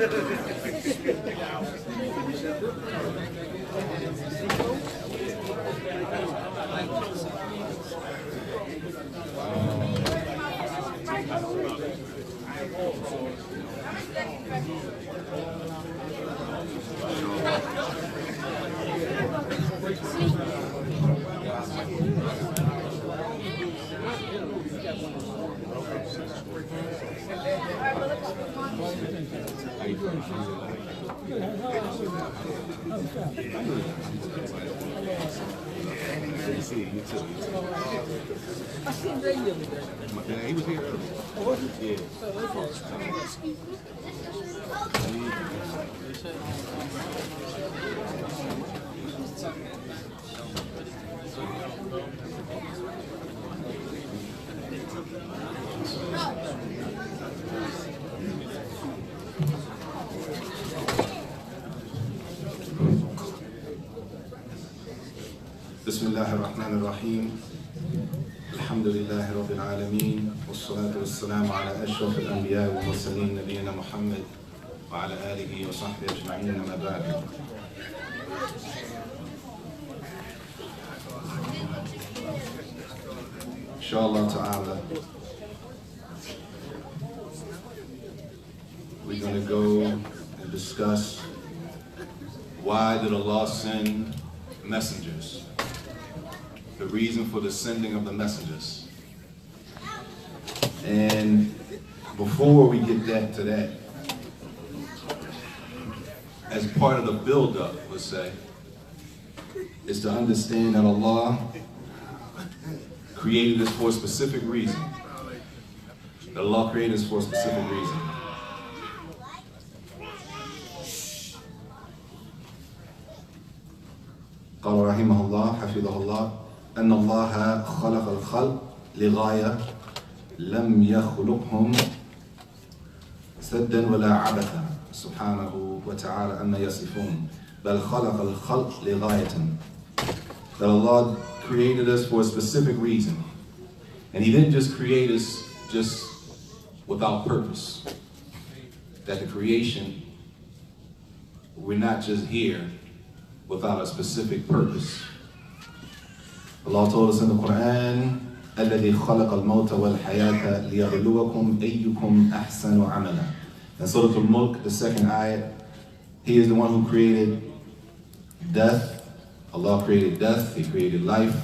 He was here earlier. Yeah. بسم الله الرحمن الرحيم الحمد لله رب العالمين والصلاة والسلام على أشرف الأنبياء والمرسلين نبينا محمد وعلى آله وصحبه أجمعين ما بعد. Inshallah ta'ala, we're going to go and discuss why did Allah send messengers? The reason for the sending of the messengers. And before we get to that, as part of the build-up, let's say, is to understand that Allah created us for a specific reason. That Allah created us for a specific reason. قال رحمه الله حفظه الله أن الله خلق الخلق لغاية لم يخلقهم سدا ولا عبثا سبحانه وتعالى أما يصفون بل خلق الخلق لغاية. That Allah created us for a specific reason. And He didn't just create us just without purpose. That the creation, we're not just here without a specific purpose. Allah told us in the Quran, الَّذِي خَلَقَ الْمَوْتَ وَالْحَيَاةَ لِيَبْلُوَكُمْ أَيُّكُمْ أَحْسَنُ عَمَلًا. In Surah Al-Mulk, the second ayat, He is the one who created death. Allah created death, He created life,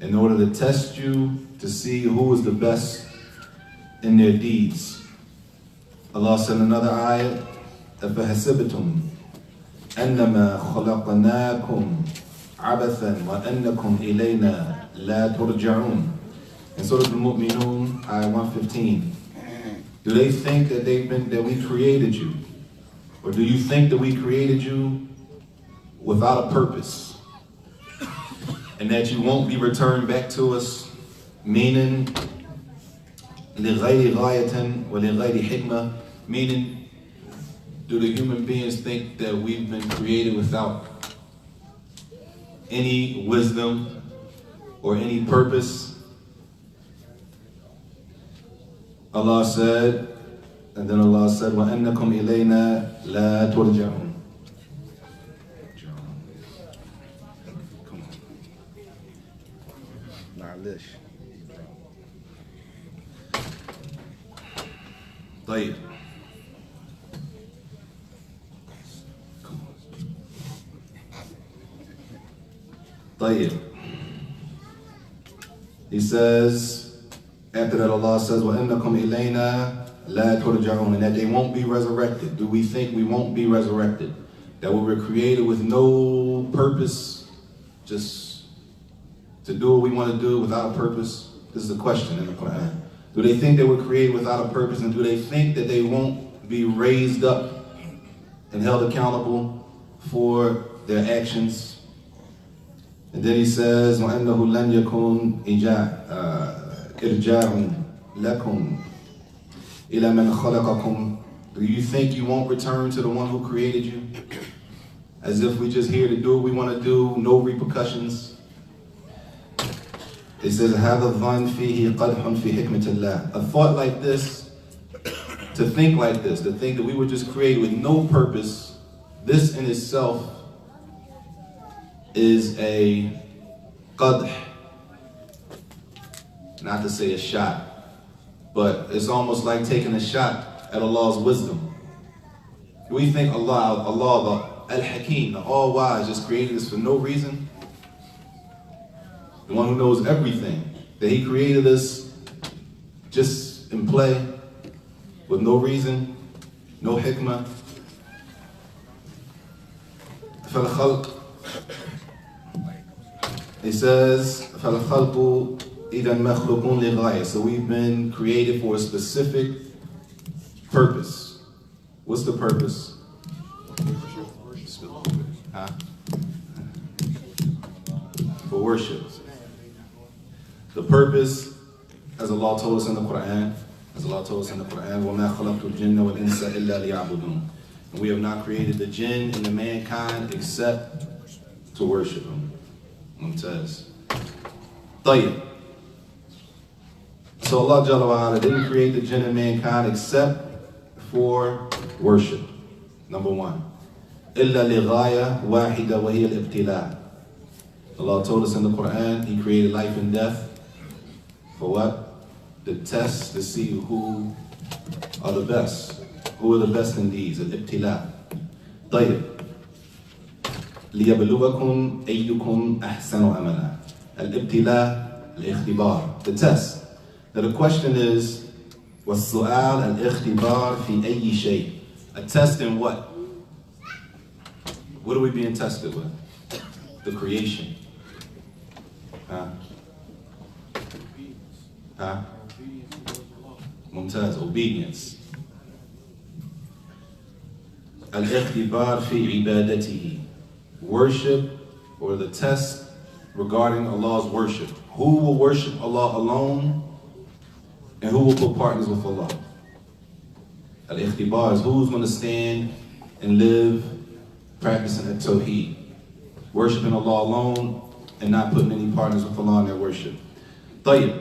in order to test you to see who is the best in their deeds. Allah said in another ayat, أَفَحَسِبْتُمْ أَنَّمَا خَلَقْنَاكُمْ عَبَثًا وَأَنَّكُمْ إِلَيْنَا لَا تُرْجَعُونَ. In Surah Al-Mu'minun, ayat 115. Do they think that we created you? Or do you think that we created you without a purpose? And that you won't be returned back to us? Meaning, لِغَيْرِ غَايَةً وَلِغَيْرِ حِكْمَةً. Meaning, do the human beings think that we've been created without any wisdom or any purpose? Allah said, and then Allah said, وَأَنَّكُمْ إِلَيْنَا لَا تُرْجَعُونَ. Come on. معلش. طيب. طيب. He says, after that Allah says, وَإِنَّكُمْ إِلَيْنَا لَا تُرْجَعُونَ, and that they won't be resurrected. Do we think we won't be resurrected? That we were created with no purpose, just to do what we want to do without a purpose? This is a question in the Quran. Do they think they were created without a purpose, and do they think that they won't be raised up and held accountable for their actions? And then he says, وَأَنَّهُ لَنْ يَكُنْ إِرْجَاعٌ لَكُمْ إِلَى مَنْ خَلَقَكُمْ. Do you think you won't return to the one who created you? As if we're just here to do what we want to do, no repercussions. It says, هَذَا الظَّنْ فِيهِ قَدْحٌ فِي حِكْمَةِ اللَّهِ. A thought like this to think like this, to think that we were just created with no purpose, this in itself is a qadh. Not to say a shot, but it's almost like taking a shot at Allah's wisdom. We think Allah, the Al-Hakim, the All-Wise, just created us for no reason. The one who knows everything, that He created us just in play, with no reason, no hikmah. فَالْخَلْقُ, He says, فَالْخَلْقُ إِذًا مَخْلُقٌ لِغَايَةٍ. So we've been created for a specific purpose. What's the purpose? Huh? For worship. The purpose, as Allah told us in the Quran, وَمَا خَلَقْتُ الْجِنَّ وَالْإِنسَ إِلَّا لِيَعْبُدُونَ. And we have not created the jinn and the mankind except to worship Him. Mumtaz. طيب. So Allah Jalla wa Ala didn't create the jinn and mankind except for worship. Number one. إِلَّا لِغَايَةٍ وَاحِدَةٍ وَهِيَ الْإِبْتِلَاءِ. Allah told us in the Quran, He created life and death. For what? The test to see who are the best. Who are the best in these? Al-ibtila. طيب. لِيَبْلُوَكُمْ أَيُّكُمْ أَحْسَنُ عَمَلًا. Al-ibtila, al-ikhtibar. The test. Now the question is, وَالسُّؤَالَ الْإِخْتِبَارِ فِي أَيِّ شَيْءٍ. A test in what? What are we being tested with? The creation. Huh? Huh? Mumtaz, obedience. Al-ikhtibar fi ibadatihi. Worship, or the test regarding Allah's worship. Who will worship Allah alone, and who will put partners with Allah? Al-ikhtibar is who's going to stand and live practicing the tawheed, worshiping Allah alone and not putting any partners with Allah in their worship. طيب.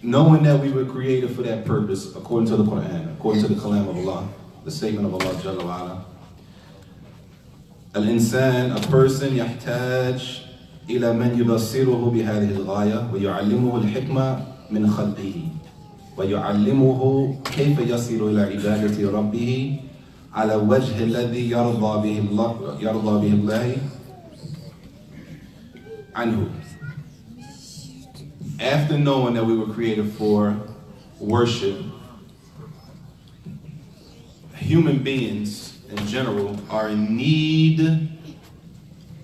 Knowing that we were created for that purpose, according to the Quran, according to the Kalam of Allah, the statement of Allah Jalla wa Ala. Al-insan, a person, يحتاج إلى من يبصره بهذه الغاية ويعلمه الحكمة من خلقه ويعلمه كيف يصل إلى عبادة ربه على وجه الذي يرضى به الله عنه. After knowing that we were created for worship, human beings in general are in need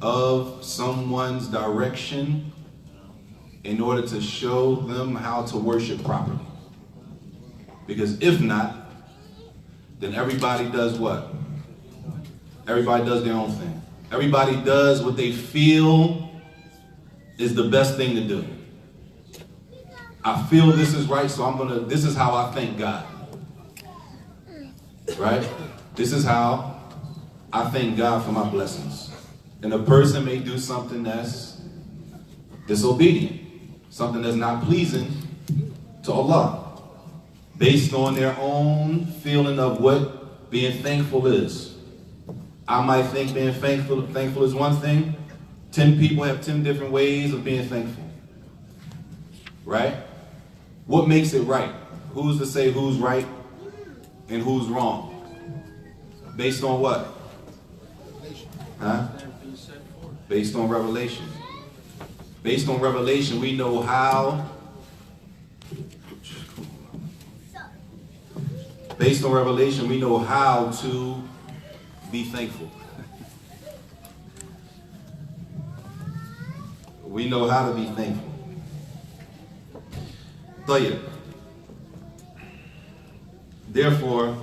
of someone's direction in order to show them how to worship properly. Because if not, then everybody does what? Everybody does their own thing. Everybody does what they feel is the best thing to do. I feel this is right, so this is how I thank God. Right? This is how I thank God for my blessings. And a person may do something that's disobedient, something that's not pleasing to Allah, based on their own feeling of what being thankful is. I might think being thankful is one thing. 10 people have 10 different ways of being thankful. Right? What makes it right? Who's to say who's right and who's wrong? Based on what? Huh? Based on revelation. Based on revelation, we know how. Based on revelation, we know how to be thankful. We know how to be thankful. Therefore,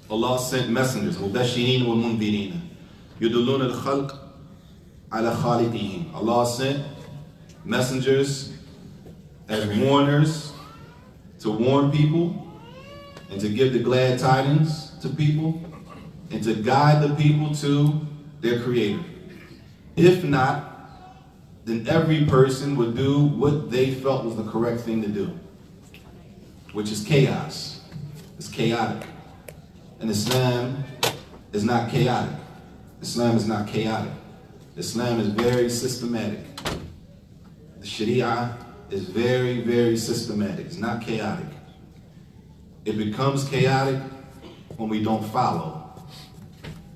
Allah sent messengers, مبشرين ومنذرين يدلون الخلق على خالقهم. Allah sent messengers as warners to warn people and to give the glad tidings to people and to guide the people to their Creator. If not, then every person would do what they felt was the correct thing to do, which is chaos. It's chaotic. And Islam is not chaotic. Islam is not chaotic. Islam is very systematic. The Sharia is very, very systematic. It's not chaotic. It becomes chaotic when we don't follow.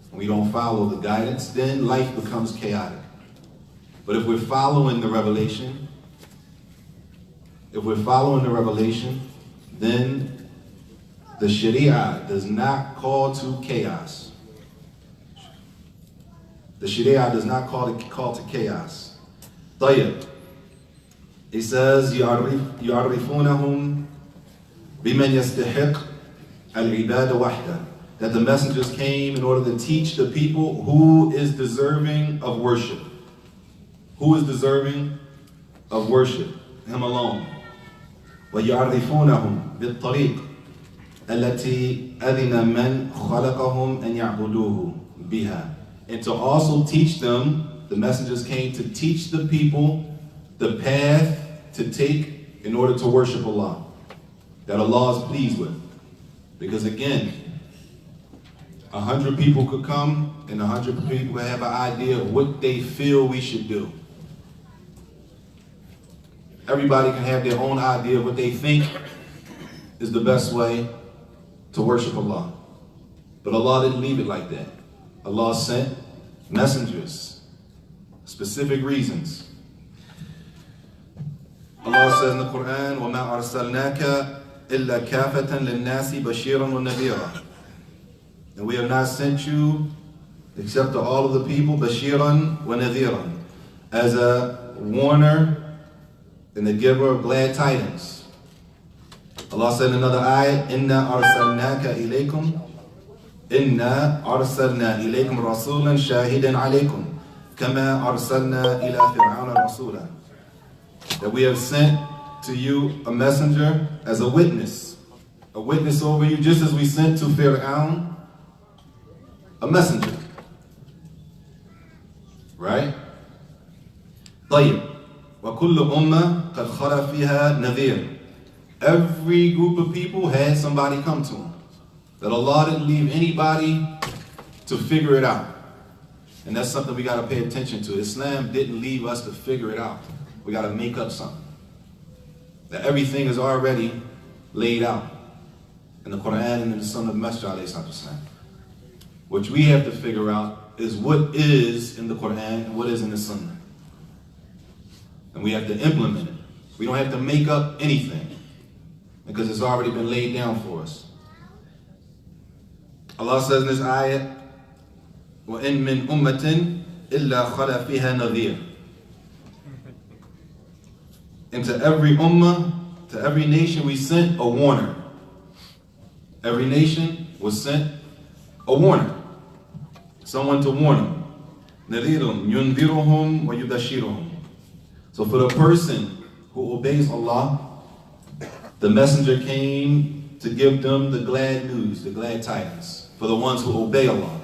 When we don't follow the guidance, then life becomes chaotic. But if we're following the revelation, then the Sharia does not call to chaos. The Sharia does not call to chaos. طيب. It says, يعرفونهم بمن يستحق العبادة وحده. That the messengers came in order to teach the people who is deserving of worship. Who is deserving of worship? Him alone. ويعرفونهم بالطريق التي أذن من خلقهم أن يعبدوه بها. And to also teach them, the messengers came to teach the people the path to take in order to worship Allah, that Allah is pleased with. Because again, 100 people could come and 100 people would have an idea of what they feel we should do. Everybody can have their own idea of what they think is the best way to worship Allah. But Allah didn't leave it like that. Allah sent messengers, specific reasons. Allah says in the Quran, وَمَا أَرْسَلْنَاكَ إِلَّا كَافَةً لِلنَّاسِ بَشِيرًا وَنَذِيرًا. And we have not sent you except to all of the people, بَشِيرًا وَنَذِيرًا, as a warner and the giver of glad tidings. Allah said in another ayah, إِنَّا أَرْسَلْنَاكَ إِلَيْكُمْ إِنَّا أَرْسَلْنَا إِلَيْكُمْ رَسُولًا شَاهِدًا عَلَيْكُمْ كَمَا أَرْسَلْنَا إِلَى فِرْعَوْنَ رَسُولًا. That we have sent to you a messenger as a witness over you, just as we sent to Fir'aun a messenger. Right? طيب. وَكُلُّ أُمَّةٍ قَدْ خَلَى فِيهَا نَذِيرٌ. Every group of people had somebody come to them. That Allah didn't leave anybody to figure it out. And that's something we got to pay attention to. Islam didn't leave us to figure it out. We got to make up something. That everything is already laid out in the Quran and in the Sunnah of the Messenger ﷺ. What we have to figure out is what is in the Quran and what is in the Sunnah. And we have to implement it. We don't have to make up anything because it's already been laid down for us. Allah says in this ayah, وَإِن مِّن أُمَّةٍ إِلَّا خَلَى فِيهَا نَذِيرٌ. And to every ummah, to every nation, we sent a warner. Every nation was sent a warner. Someone to warn them. نَذِيرٌ يُنذِرُهُمْ وَيُبَشِّرُهُمْ. So for the person who obeys Allah, the messenger came to give them the glad news, the glad tidings. For the ones who obey Allah.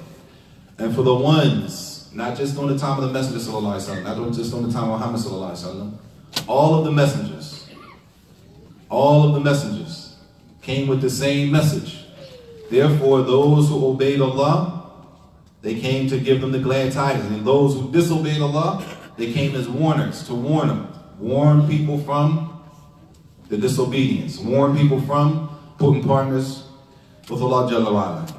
And for the ones, not just on the time of the Messenger sallallahu alaihi wasallam, not just on the time of Muhammad sallallahu alaihi wasallam, all of the messengers came with the same message. Therefore, those who obeyed Allah, they came to give them the glad tidings. And those who disobeyed Allah, they came as warners to warn them. Warn people from the disobedience. Warn people from putting partners with Allah Jalla wa'ala.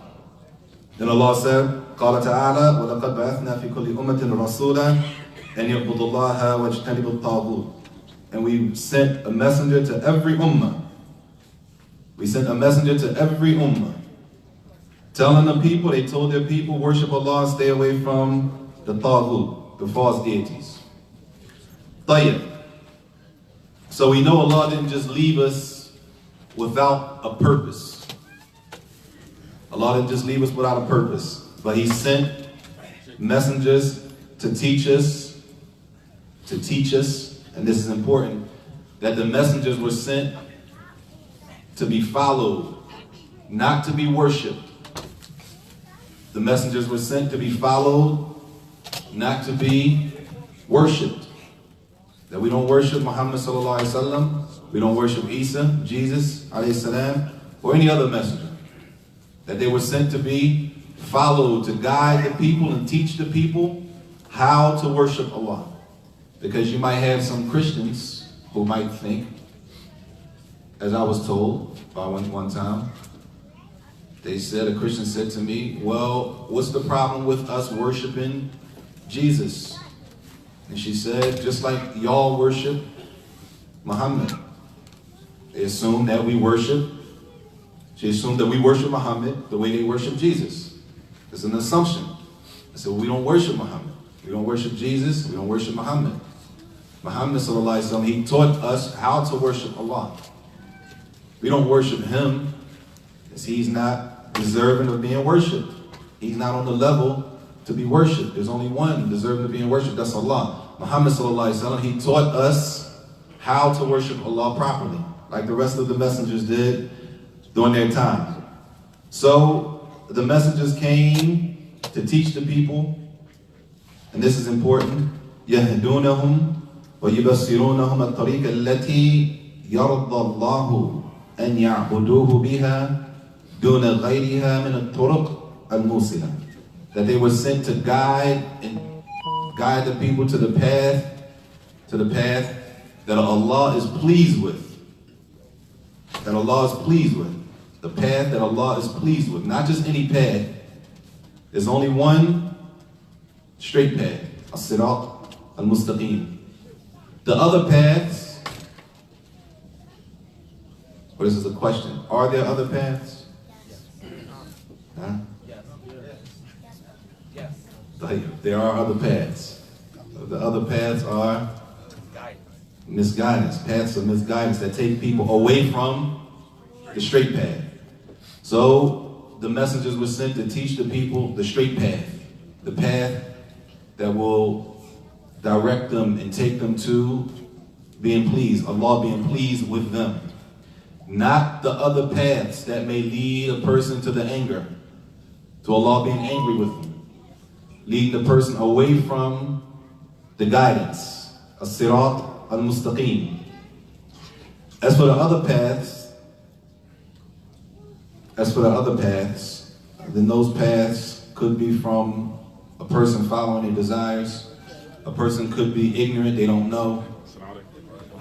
Then Allah said, قال تعالى وَلَقَدْ بَعَثْنَا فِي كُلِّ أُمَّةٍ رَسُولًا أَنْ يَعْبُدُوا اللَّهَ وَاجْتَنِبُوا الطَّاغُوتَ. And we sent a messenger to every ummah. We sent a messenger to every ummah. Telling the people, they told their people, worship Allah, stay away from the taghut, the false deities. طيب. So we know Allah didn't just leave us without a purpose. Allah didn't just leave us without a purpose. But He sent messengers to teach us, and this is important, that the messengers were sent to be followed, not to be worshipped. The messengers were sent to be followed, not to be worshipped. That we don't worship Muhammad sallallahu alaihi wasallam, we don't worship Isa, Jesus alayhi salam, or any other messenger. That they were sent to be followed, to guide the people and teach the people how to worship Allah. Because you might have some Christians who might think, as I was told by one time, a Christian said to me, well, what's the problem with us worshiping Jesus? And she said, just like y'all worship Muhammad. They assume that we worship, she assumed that we worship Muhammad the way they worship Jesus. It's an assumption. I said, well, we don't worship Muhammad. We don't worship Jesus, we don't worship Muhammad. Muhammad sallallahu alaihi wasallam, he taught us how to worship Allah. We don't worship him because he's not deserving of being worshipped. He's not on the level to be worshipped. There's only one deserving of being worshipped, that's Allah. Muhammad sallallahu alaihi wasallam, he taught us how to worship Allah properly, like the rest of the messengers did during their time. So the messengers came to teach the people, and this is important, يَهْدُونَهُمْ وَيُبَصِّرُونَهُمْ الطَّرِيقَ الَّتِي يَرْضَى اللَّهُ أن يعبدوه بها دون غيرها من الطرق الموصلة. That they were sent to guide the people to the path that Allah is pleased with. That Allah is pleased with. The path that Allah is pleased with. Not just any path. There's only one straight path. As-sirat al-mustaqim. The other paths, or this is a question, are there other paths? Huh? Yes. There are other paths. The other paths are misguidance. Paths of misguidance that take people away from the straight path. So the messengers were sent to teach the people the straight path. The path that will direct them and take them to being pleased, Allah being pleased with them. Not the other paths that may lead a person to the anger, to Allah being angry with them, leading the person away from the guidance, as-sirat al-mustaqim. As for the other paths, then those paths could be from a person following their desires. A person could be ignorant, they don't know.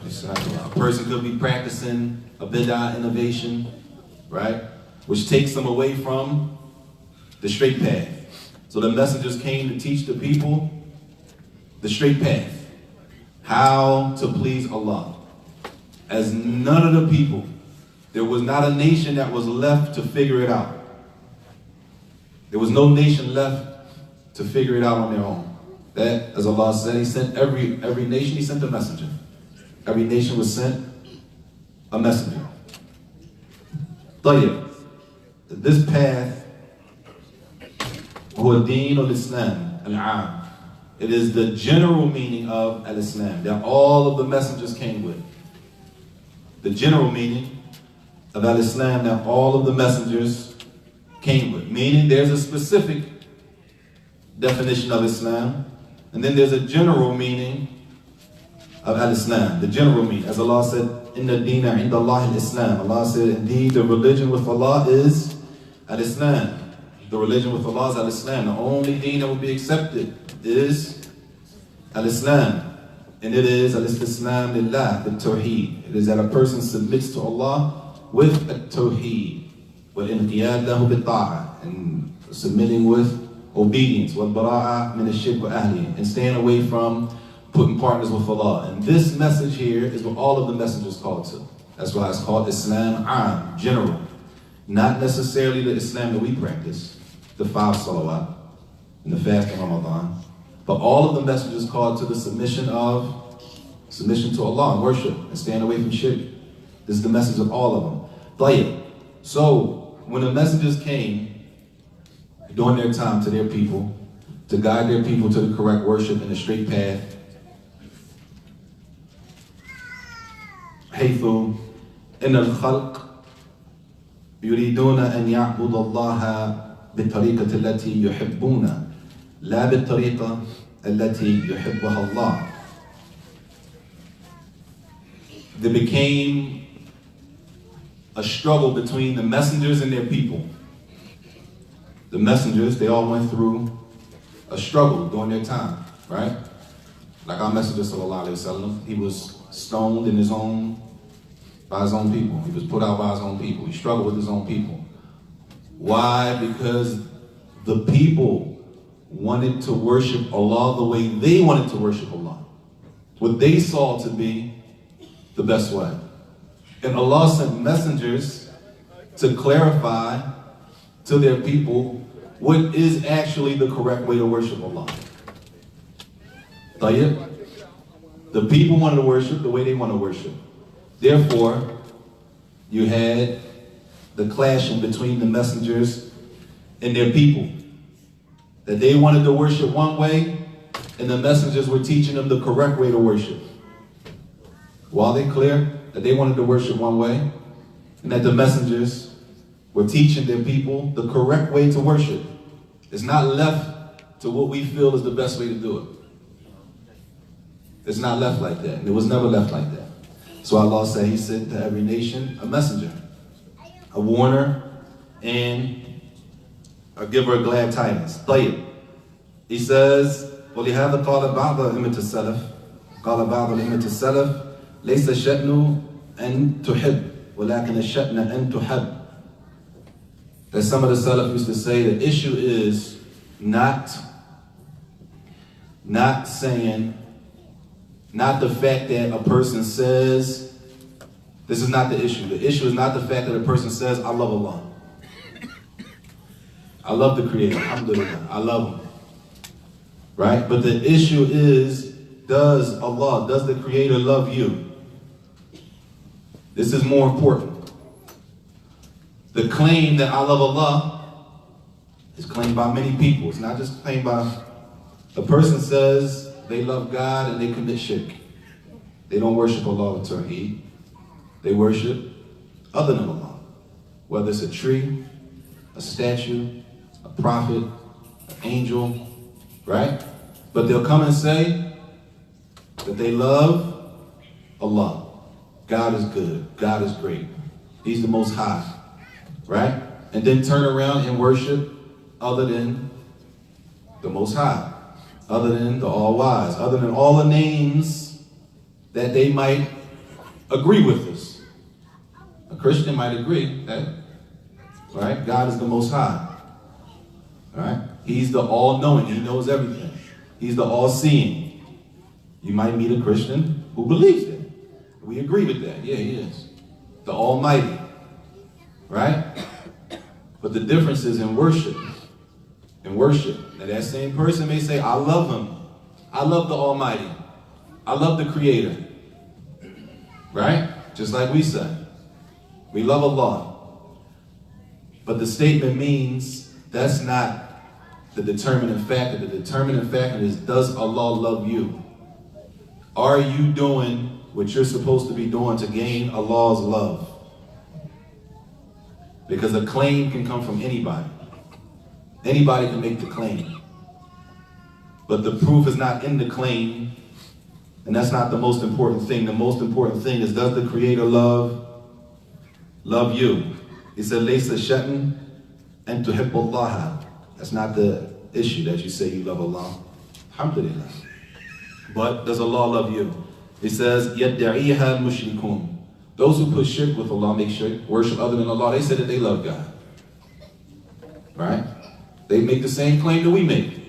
A person could be practicing a bid'ah innovation, right? Which takes them away from the straight path. So the messengers came to teach the people the straight path. How to please Allah. As none of the people, there was not a nation that was left to figure it out. There was no nation left to figure it out on their own. That, as Allah said, He sent every nation, He sent a messenger. Every nation was sent a messenger. طيب, this path, هو الدين الإسلام العام. It is the general meaning of al-Islam that all of the messengers came with. The general meaning of al-Islam that all of the messengers came with. Meaning there's a specific definition of Islam, and then there's a general meaning of al-Islam. The general meaning, as Allah said, Inna deena inda Allah al-Islam. Allah said, indeed, the religion with Allah is al-Islam. The religion with Allah is al-Islam. The only deen that will be accepted is al-Islam. And it is al-Istislam lillah, the Tawheed. It is that a person submits to Allah with a Tawheed. وَالْإِنْقِيَادْ لَهُ بِالطَّاعَةِ, and submitting with obedience. وَالْبَرَاءَ مِنَ الشِّرْكِ وَأَهْلِهِ, and staying away from putting partners with Allah. And this message here is what all of the messengers called to. That's why it's called Islam Am, general. Not necessarily the Islam that we practice, the 5 salawat, and the fast of Ramadan, but all of the messengers called to the submission to Allah and worship and staying away from shirk. This is the message of all of them. طيب. So when the messengers came during their time to their people, to guide their people to the correct worship and the straight path, حيث إن الخلق يريدون أن يعبد الله بالطريقة التي يحبون لا بالطريقة التي يحبها الله. There became a struggle between the messengers and their people. the messengers, they all went through a struggle during their time, right? Like our messenger, sallallahu alaihi wasallam, he was stoned by his own people. He was put out by his own people. He struggled with his own people. Why? Because the people wanted to worship Allah the way they wanted to worship Allah. What they saw to be the best way. And Allah sent messengers to clarify to their people what is actually the correct way to worship Allah. Tayyib? The people wanted to worship the way they want to worship. Therefore, you had the clashing between the messengers and their people. That they wanted to worship one way, and the messengers were teaching them the correct way to worship. While they clear that they wanted to worship one way, and that the messengers were teaching their people the correct way to worship. It's not left to what we feel is the best way to do it. It's not left like that. And it was never left like that. So Allah said He sent to every nation a messenger, a warner, and a giver of glad tidings. طيب. He says, وَلِهَذَا قَالَ بَعْضَ أَئِمَّةِ السَّلَفِ قال بعض أئمة السلف ليس الشأن أن تحب ولكن الشأن أن تحب. That some of the Salaf used to say the issue is not the fact that a person says, this is not the issue. The issue is not the fact that a person says, I love Allah. I love the Creator, alhamdulillah, I love Him. Right? But the issue is, does the Creator love you? This is more important. The claim that I love Allah is claimed by many people. It's not just claimed by a person says they love God and they commit shirk. They don't worship Allah with Tawheed. They worship other than Allah. Whether it's a tree, a statue, a prophet, an angel, right? But they'll come and say that they love Allah. God is good. God is great. He's the Most High. Right? And then turn around and worship other than the Most High, other than the All-Wise, other than all the names that they might agree with us. A Christian might agree that, right, God is the Most High. Right? He's the all-knowing. He knows everything. He's the all-seeing. You might meet a Christian who believes it. We agree with that. Yeah, He is. The Almighty. Right? But the difference is in worship. In worship. Now that same person may say, I love Him. I love the Almighty. I love the Creator. Right? Just like we say. We love Allah. But the statement means that's not the determining factor. The determining factor is, does Allah love you? Are you doing what you're supposed to be doing to gain Allah's love? Because a claim can come from anybody. Anybody can make the claim. But the proof is not in the claim, and that's not the most important thing. The most important thing is, does the Creator love you? He said, لَيْسَ شَأْنٍ أَن تُحِبُّ اللَّهَ. That's not the issue that you say you love Allah. Alhamdulillah. But does Allah love you? He says, يَدَّعِيهَا الْمُشْرِكُونَ. Those who put shirk with Allah, make shirk, worship other than Allah, they say that they love God. Right? They make the same claim that we make.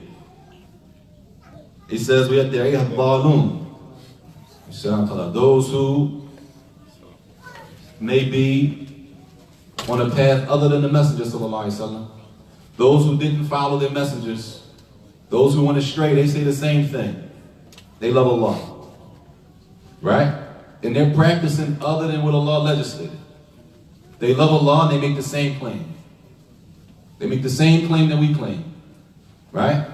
He says, وَيَدَّعِيهَا الضَّالُونَ. Those who may be on a path other than the Messenger, sallallahu alaihi wasallam. Those who didn't follow their messengers, those who went astray, they say the same thing. They love Allah. Right? And they're practicing other than what Allah legislated. They love Allah and they make the same claim. They make the same claim that we claim. Right?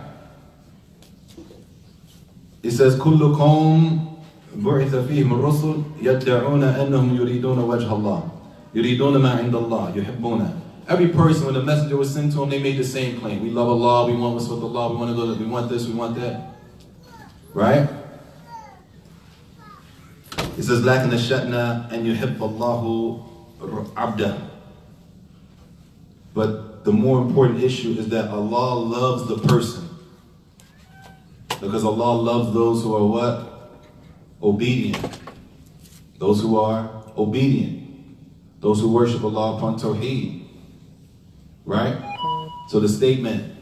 It says, كُلُّ قَوْمٍ بُعِثَ فِيهِمُ الرُّسُلُ يَدَّعُونَ أَنَّهُمْ يُرِيدُونَ وَجْهَ اللَّهِ يُرِيدُونَ مَا عِنْدَ اللَّهِ يُحِبُّونَ. Every person, when the messenger was sent to them, they made the same claim. We love Allah, we want what's with Allah, we want to go, we want this, we want that. Right? It says, لَكِنَ الشَّأْنَ أَنْ يُحِبَّ اللَّهُ عَبْدًا. But the more important issue is that Allah loves the person. Because Allah loves those who are what? Obedient. Those who are obedient. Those who worship Allah upon Tawheed. Right? So the statement,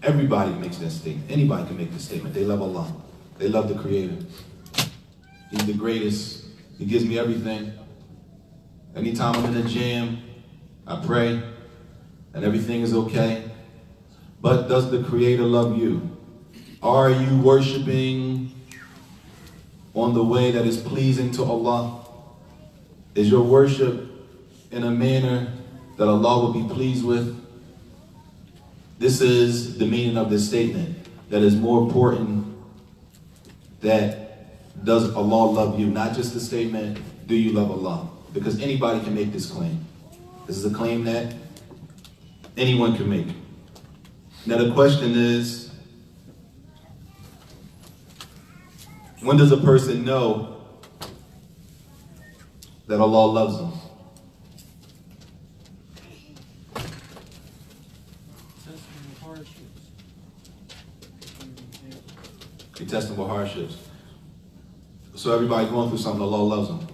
everybody makes that statement. Anybody can make the statement. They love Allah. They love the Creator. He's the greatest. He gives me everything. Anytime I'm in the gym, I pray, and everything is okay. But does the Creator love you? Are you worshiping on the way that is pleasing to Allah? Is your worship in a manner that Allah will be pleased with? This is the meaning of this statement. That is more important, that does Allah love you? Not just the statement, do you love Allah? Because anybody can make this claim. This is a claim that anyone can make. Now the question is, when does a person know that Allah loves them? You test them with hardships. So everybody going through something, Allah loves them.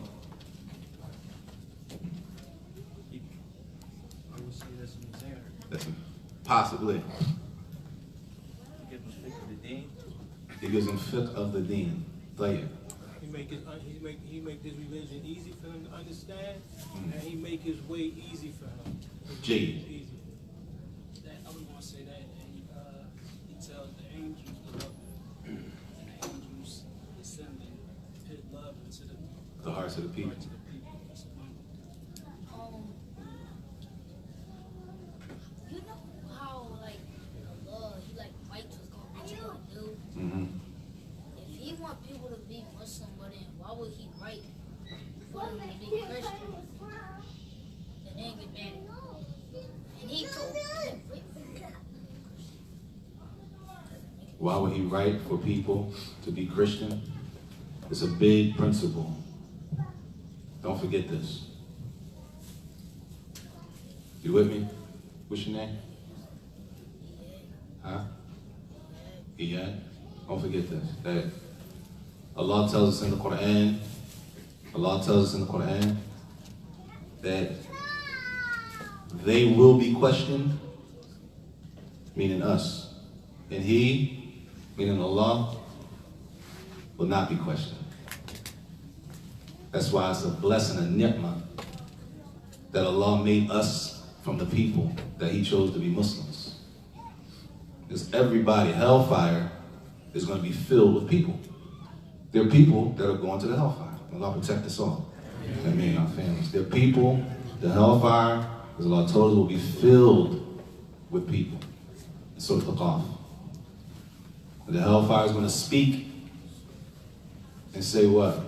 Possibly. He gives them fiqh of the deen. He make this religion easy for him to understand, and he make his way easy for him. Easy. I was going to say that, and he tells the angels to love him, and the angels descend and put love into the hearts of the people. You know how, like, he like fights what's going what you gonna do? Mm-hmm. If he want people to be Muslim, but then why would he write for them to be Christian? And then get mad. And he told Why would he write for people to be Christian? It's a big principle. Don't forget this. You with me? What's your name? Huh? Iyad? Don't forget this. That Allah tells us in the Quran, that they will be questioned, meaning us. And He, meaning Allah, will not be questioned. That's why it's a blessing, a ni'mah, that Allah made us from the people that He chose to be Muslims. Because everybody, hellfire is going to be filled with people. There are people that are going to the hellfire. Allah protect us all. And me and our families. There are people, the hellfire, as Allah told us, will be filled with people. So look off. The hellfire is going to speak and say what?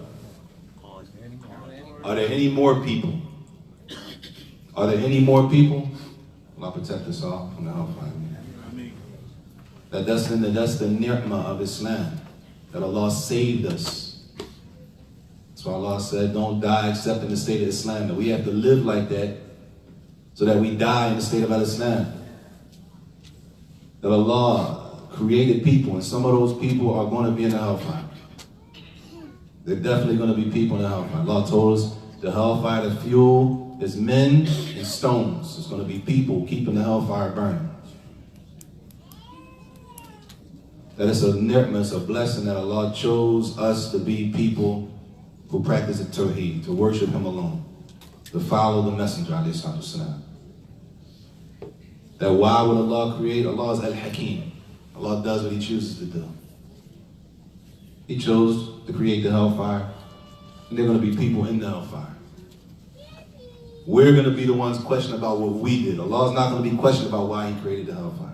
Are there any more people? Are there any more people? Allah protect us all from the hellfire. That's the ni'mah of Islam. That Allah saved us. That's why Allah said, don't die except in the state of Islam. That we have to live like that so that we die in the state of Islam. That Allah created people, and some of those people are going to be in the hellfire. They're definitely going to be people in the hellfire. Allah told us the hellfire, the fuel is men and stones. It's going to be people keeping the hellfire burning. That it's a ni'mah, it's a blessing that Allah chose us to be people who practice the Tawheed, to worship Him alone, to follow the Messenger, alayhi salatu wasalam. That why would Allah create? Allah is Al-Hakim. Allah does what He chooses to do. He chose to create the hellfire, and there are going to be people in the hellfire. We're going to be the ones questioning about what we did. Allah is not going to be questioned about why He created the hellfire.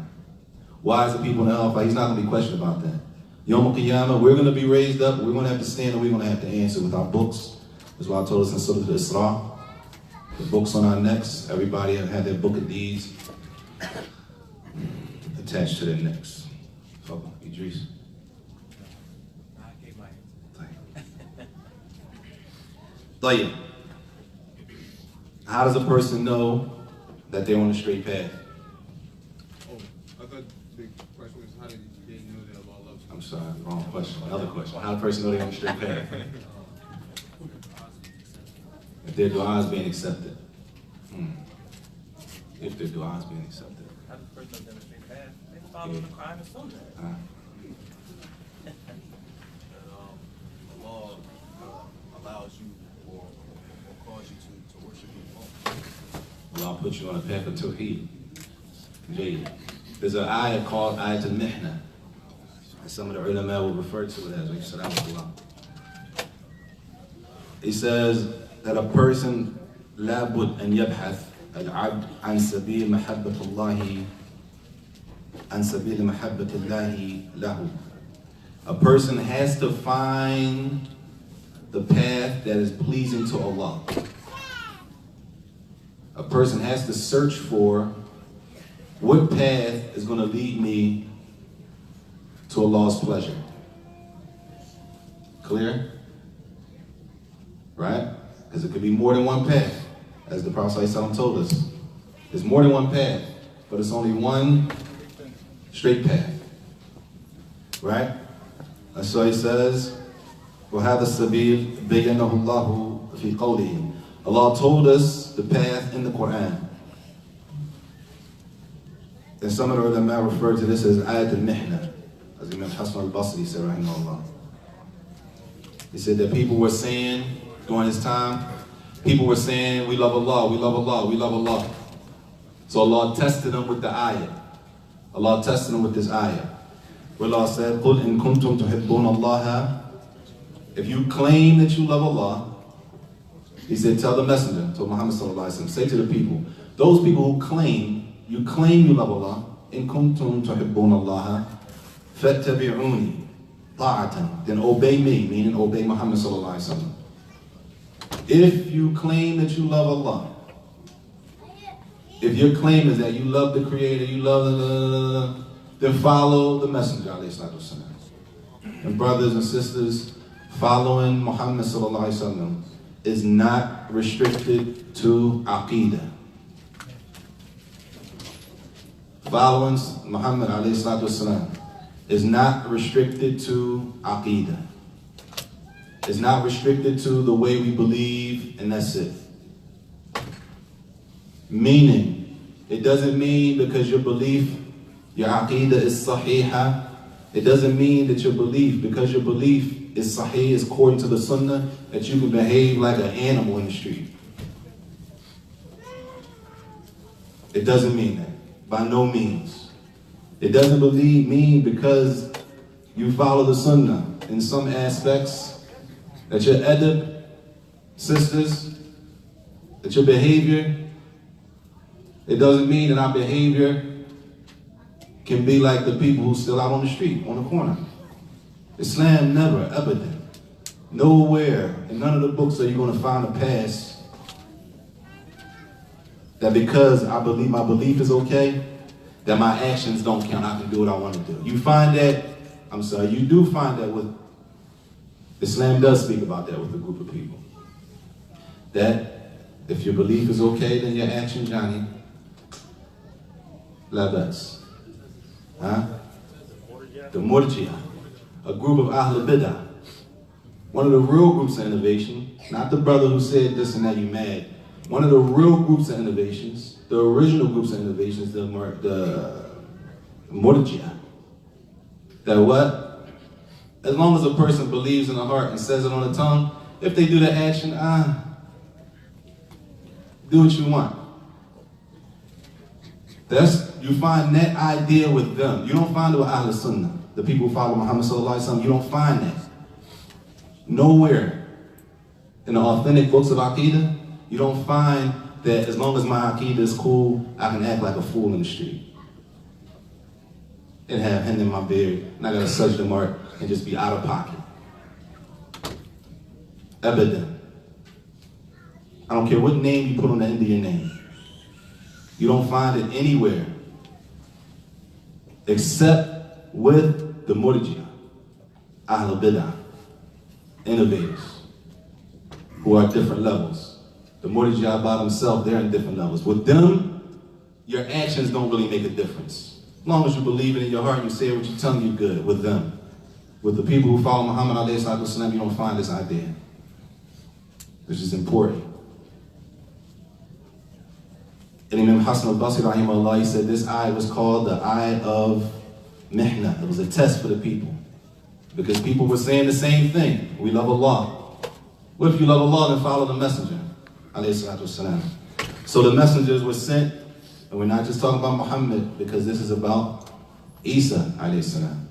Why is the people in the hellfire? He's not going to be questioned about that. Yom Al-Qiyamah, we're going to be raised up, we're going to have to stand and we're going to have to answer with our books. That's why I told us in Surah Al-Isra, the books on our necks, everybody had their book of deeds attached to their necks. So, Idris. How does a person know that they're on the straight path? thought the question was, how did they know that Allah loves you? I'm sorry, wrong question. Another question. How does a person know they're on the straight path? If their dua is being accepted. If their dua is being accepted. How does a person know they're on the straight path? They follow the Quran and Sunnah. Allah allows you or cause you to worship Him. Allah put you on a path of Tawheed. There's an ayah called Ayat al-Mihna. Some of the ulama will refer to it as. He says that a person لابد أن يبحث العبد عن سبيل محبة الله عن سبيل محبة الله له. A person has to find the path that is pleasing to Allah. A person has to search for what path is going to lead me to Allah's pleasure. Clear? Right? Because it could be more than one path, as the Prophet ﷺ told us. There's more than one path, but it's only one straight path. Right? And so he says, وَهَذَا السَّبِيلُ بَيَّنَهُ اللَّهُ فِي قَوْلِهِ. Allah told us the path in the Quran. And some of the ulama refer to this as Ayat al-Mihna, as Imam Hassan al-Basri said, rahimahullah. He said that people were saying, during his time, people were saying, we love Allah, we love Allah, we love Allah. So Allah tested them with the ayah. Allah tested them with this ayah. Where Allah said, قُلْ إِن كُنْتُمْ تُحِبُّونَ اللَّهَ. If you claim that you love Allah, he said, tell the messenger, told Muhammad sallallahu alaihi wasallam, say to the people, those people who claim you love Allah, إِن كُنْتُمْ تُحِبُّونَ اللَّهَ فَاتَّبِعُونِي طَاعَةً. Then obey me, meaning obey Muhammad sallallahu alaihi wasallam. If you claim that you love Allah, if your claim is that you love the Creator, you love then follow the Messenger alayhi salatu wasalam. And brothers and sisters, following Muhammad sallallahu alaihi wasallam is not restricted to Aqidah. Following Muhammad alayhi salatu wasalam is not restricted to Aqidah. It's not restricted to the way we believe, and that's it. Meaning, it doesn't mean because your belief, your aqidah is sahiha, it doesn't mean that your belief, because your belief is sahih, is according to the sunnah, that you can behave like an animal in the street. It doesn't mean that, by no means. It doesn't mean because you follow the sunnah in some aspects, that your adab, sisters, that your behavior, it doesn't mean that our behavior can be like the people who still out on the street, on the corner. Islam never, abadan. Nowhere in none of the books are you going to find a pass that because I believe my belief is okay, that my actions don't count. I can do what I want to do. You find that, you do find that with Islam does speak about that with a group of people. That if your belief is okay, then your action, Johnny, la bas. Huh? The Murji'ah, a group of Ahl Bidah. One of the real groups of innovation, not the brother who said this and that you mad. One of the real groups of innovations, the original groups of innovations, the Murji'ah. That what? As long as a person believes in the heart and says it on the tongue, if they do the action, do what you want. You find that idea with them. You don't find it with Ahl Sunnah, the people who follow Muhammad sallallahu alaihi wasallam. You don't find that. Nowhere in the authentic books of Aqidah, you don't find that as long as my Aqidah is cool, I can act like a fool in the street. And have hand in my beard, and I gotta search the mark and just be out of pocket. Abadan. I don't care what name you put on the end of your name. You don't find it anywhere except with the Murji'ah, Ahl Bidah, innovators, who are at different levels. The Murji'ah by themselves, they're in different levels. With them, your actions don't really make a difference. As long as you believe it in your heart, you say it with your tongue, you're good with them. With the people who follow Muhammad alayhi salatu wasalam, you don't find this idea, which is important. And Imam Hassan al-Basri rahimahullah, he said this eye was called the eye of mihna. It was a test for the people. Because people were saying the same thing. We love Allah. What if you love Allah, then follow the messenger? Alayhi salatu wasalam. So the messengers were sent, and we're not just talking about Muhammad, because this is about Isa alayhi salam.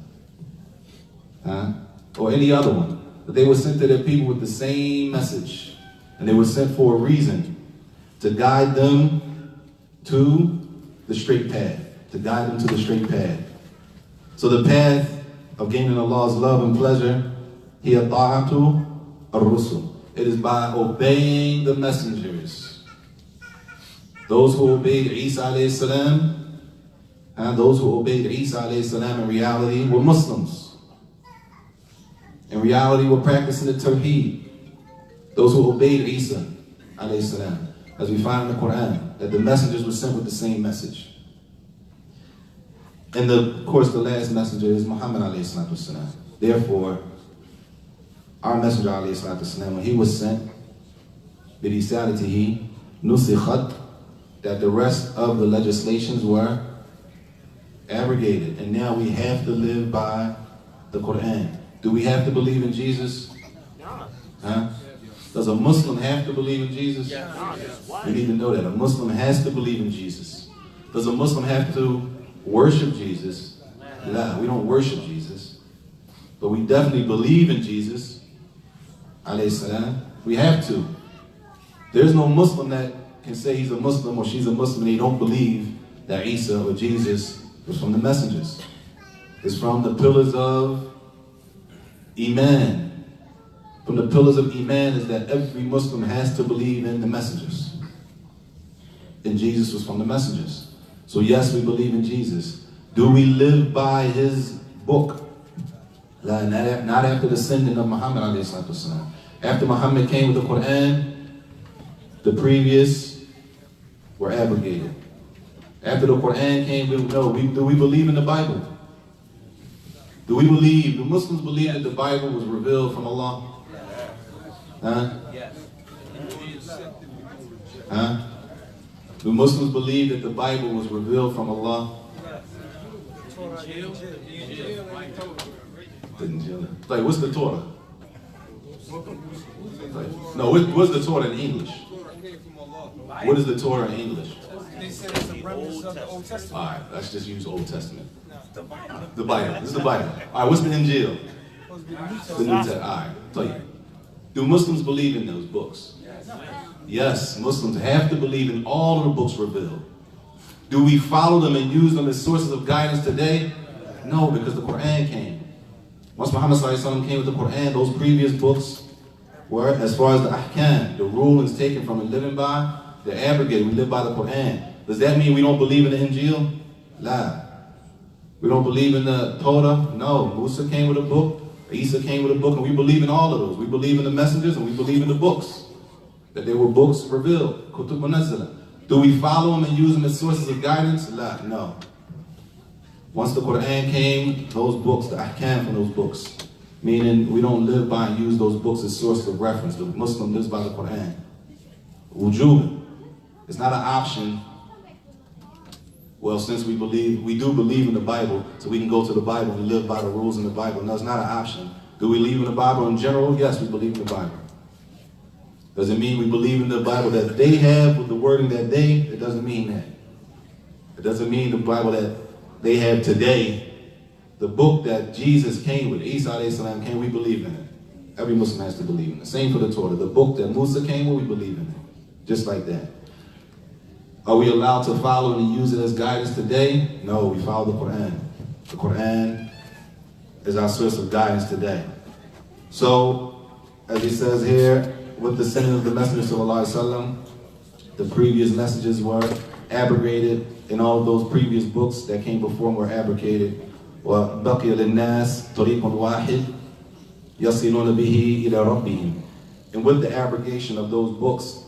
Or any other one. But they were sent to their people with the same message. And they were sent for a reason. To guide them to the straight path. To guide them to the straight path. So the path of gaining Allah's love and pleasure, hiya ta'atu ar-rusul. It is by obeying the messengers. Those who obeyed Isa alayhi salam, and those who obeyed Isa alayhi salam in reality were Muslims. In reality were practicing the tawheed. Those who obeyed Isa alayhi salam, as we find in the Quran, that the messengers were sent with the same message. And of course, the last messenger is Muhammad alayhi salatu wasalam. Therefore, our messenger alayhi salatu wasalam, when he was sent, بِرِسَالَتِهِ نُسِخَتْ, that the rest of the legislations were abrogated. And now we have to live by the Quran. Do we have to believe in Jesus? Huh? Does a Muslim have to believe in Jesus? We need to know that. A Muslim has to believe in Jesus. Does a Muslim have to worship Jesus? No, we don't worship Jesus. But we definitely believe in Jesus. Alayhi salam. We have to. There's no Muslim that can say he's a Muslim or she's a Muslim and they don't believe that Isa or Jesus was from the messengers. It's from the pillars of Iman. From the pillars of Iman is that every Muslim has to believe in the messengers. And Jesus was from the messengers. So yes, we believe in Jesus. Do we live by his book? Not after the sending of Muhammad alayhi salatu wasalam. After Muhammad came with the Quran, the previous were abrogated. After the Quran came, do we believe in the Bible? Do Muslims believe that the Bible was revealed from Allah? Huh? Huh? Do Muslims believe that the Bible was revealed from Allah? Like, what's the Torah? Like, no, what's the Torah in English? What is the Torah in English? They said it's a remnant of the Old Testament. All right, let's just use Old Testament. The Bible. This is the Bible. All right, what's the Injil? The New Testament. All right, tell you. Do Muslims believe in those books? Yes, Muslims have to believe in all of the books revealed. Do we follow them and use them as sources of guidance today? No, because the Quran came. Once Muhammad came with the Quran, those previous books were, as far as the ahkam, the rulings taken from and living by, they're abrogated. We live by the Quran. Does that mean we don't believe in the Injil? La. We don't believe in the Torah? No. Musa came with a book. Isa came with a book, and we believe in all of those. We believe in the messengers, and we believe in the books. That they were books revealed. Kutub Munazzala. Do we follow them and use them as sources of guidance? La. No. Once the Quran came, those books, the ahkam from those books, meaning we don't live by and use those books as sources of reference. The Muslim lives by the Quran. Wujub. It's not an option. Well, since we do believe in the Bible, so we can go to the Bible and live by the rules in the Bible. No, it's not an option. Do we believe in the Bible in general? Yes, we believe in the Bible. Does it mean we believe in the Bible that they have with the wording that it doesn't mean that. It doesn't mean the Bible that they have today, the book that Jesus came with, Isa alayhi salam came, we believe in it. Every Muslim has to believe in it. Same for the Torah. The book that Musa came with, we believe in it. Just like that. Are we allowed to follow and use it as guidance today? No, we follow the Quran. The Quran is our source of guidance today. So, as he says here, with the sending of the Messenger sallallahu alaihi wasallam, the previous messages were abrogated, and all of those previous books that came before them were abrogated. وَبَقِيَ لِلنَّاسِ طَرِيقٌ وَاحِدٌ يَصِلُونَ بِهِ إِلَى رَبِّهِمْ. And with the abrogation of those books,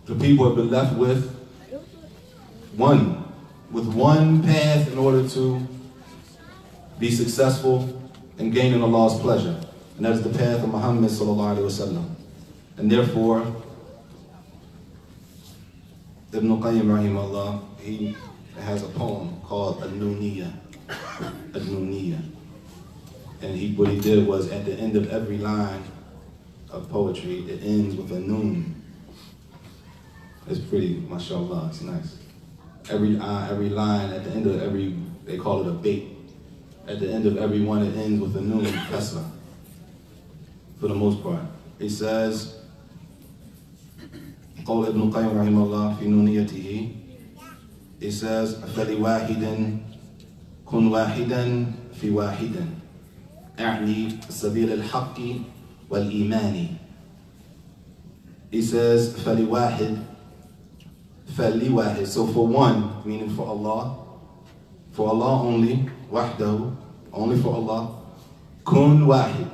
the people have been left with one with one path in order to be successful in gaining Allah's pleasure. And that is the path of Muhammad sallallahu alaihi wasallam. And therefore, Ibn Qayyim rahimahullah, he has a poem called An-Nuniyya. An-Nuniyya. And what he did was, at the end of every line of poetry, it ends with a noon. It's pretty, mashallah, it's nice. Every line, at the end of every, they call it a bait. At the end of every one, it ends with a noon, kasra. For the most part. He says, قول ابن القيم رحمه الله في نونيته, he says, فلواحد كن واحدا في واحد أعني سبيل الحق والإيمان. He says, فلواحد, so for one, meaning for Allah only, wahdahu, only for Allah, kun wahid,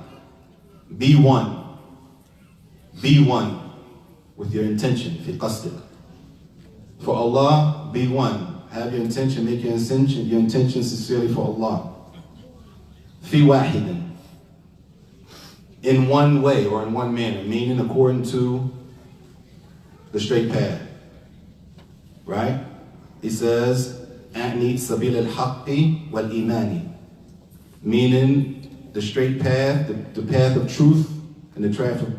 be one with your intention, fi qasdik. For Allah, be one, have your intention, make your intention sincerely for Allah. Fi wahidin, in one way or in one manner, meaning according to the straight path. Right? He says, أعني سبيل الحق والإيمان, meaning the straight path, the path of truth, and the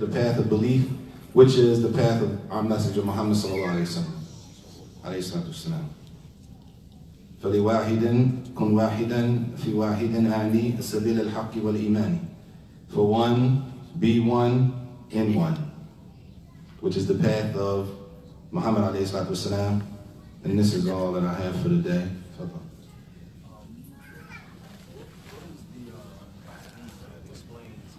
path of belief, which is the path of our messenger Muhammad sallallahu alaihi wasallam. فلواحد كن واحدا في واحد أعني سبيل الحق والإيمان. For one, be one in one, which is the path of Muhammad alayhi salatu wasalam. And this is all that I have for today. What is the hadith that explains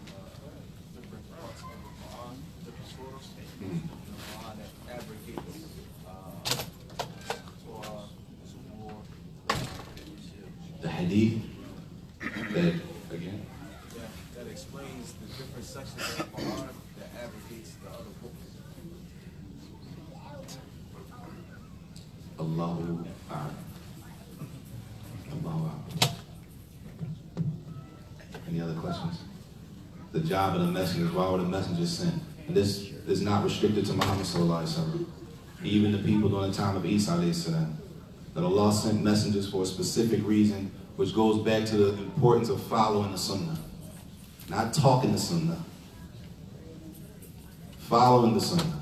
different parts of the Quran, different surahs in the Quran that abrogates Torah, Zabur, The hadith that, again? that explains the different sections of the Quran that abrogates the other books. Allahu A'lam. Allahu A'lam. Any other questions? The job of the messengers, why were the messengers sent? And this is not restricted to Muhammad sallallahu alaihi wasallam. Even the people during the time of Isa alayhi salam. That Allah sent messengers for a specific reason, which goes back to the importance of following the sunnah. Not talking the sunnah. Following the sunnah.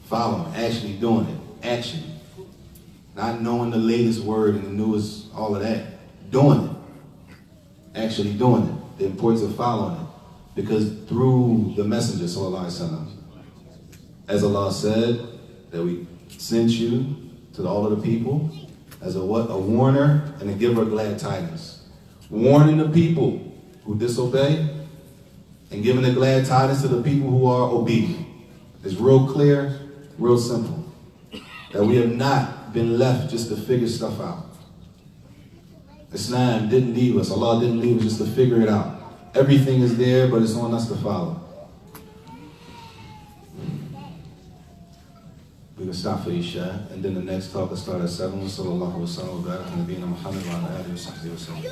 Following, actually doing it. Action. Not knowing the latest word and the newest, all of that. Doing it. Actually doing it. The importance of following it. Because through the messenger, sallallahu alaihi wasallam, as Allah said, that we sent you to all of the people as a what? A warner and a giver of glad tidings. Warning the people who disobey and giving the glad tidings to the people who are obedient. It's real clear, real simple. That we have not been left just to figure stuff out. Islam didn't leave us. Allah didn't leave us just to figure it out. Everything is there, but it's on us to follow. We can stop for Isha, and then the next talk will start at 7. Sallallahu alaihi wa sallam wa barak nabiyina Muhammad wa ala alihi wa sahbihi wa sallam.